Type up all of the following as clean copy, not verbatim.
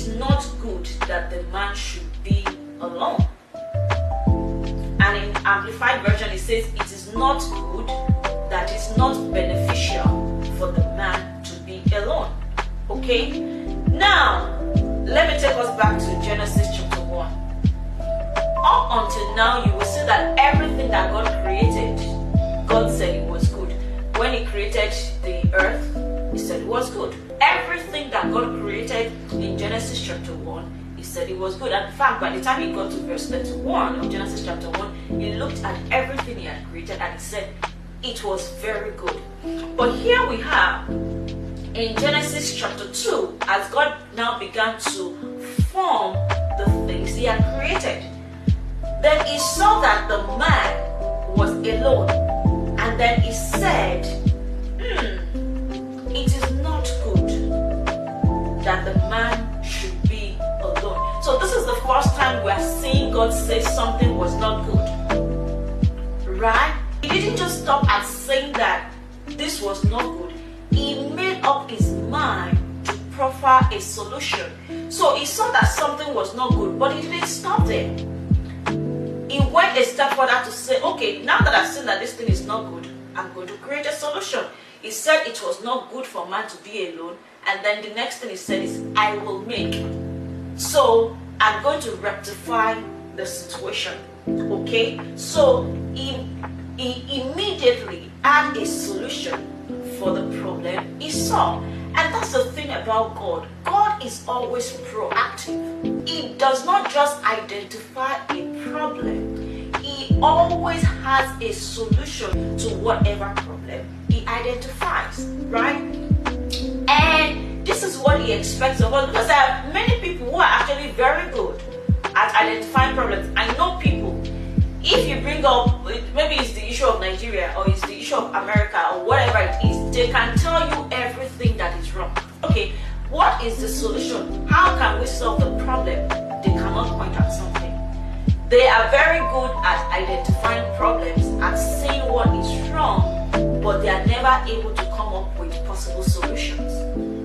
is not good that the man should be alone. And in Amplified Version it says it is not good, that is not beneficial for the man to be alone. Okay? Now, let me take us back to Genesis chapter 1. Up until now, you will see that everything that God created, God said it was good. When He created the earth, He said it was good. Everything that God created in Genesis chapter 1, He said it was good. And in fact, by the time He got to verse 31 of Genesis chapter 1, He looked at everything He had created and He said it was very good. But here we have, in Genesis chapter 2, as God now began to form the things He had created, then He saw that the man was alone. And then He said, it is not good that the man should be alone. So this is the first time we are seeing God say something was not good. Right? He didn't just stop at saying that this was not good. He made up His mind to proffer a solution. So He saw that something was not good, but He didn't stop there. He went a step further to say, okay, now that I've seen that this thing is not good, I'm going to create a solution. He said it was not good for man to be alone. And then the next thing He said is, I will make. So I'm going to rectify the situation. Okay? So he immediately had a solution for the problem he saw. And that's the thing about God. God is always proactive. He does not just identify a problem. He always has a solution to whatever problem He identifies, right? And this is what He expects of us, because there are many people who are actually very good at identifying problems. I know people, if you bring up, maybe it's the issue of Nigeria or it's the issue of America or whatever it is, they can tell you everything that is wrong. Okay, what is the solution? How can we solve the problem? They cannot point at something. They are very good at identifying problems and seeing what is wrong, but they are never able to come up with possible solutions,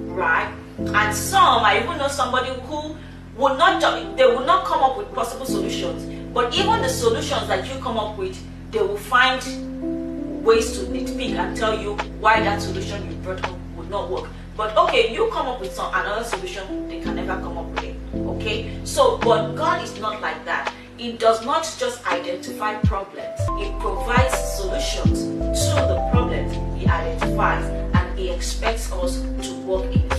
right? And some, I even know somebody who would not come up with possible solutions, but even the solutions that you come up with, they will find ways to nitpick and tell you why that solution you brought up would not work. But okay, you come up with another solution, they can never come up with it. Okay? So, but God is not like that. He does not just identify problems. He provides solutions to the problems He identifies, and He expects us to work in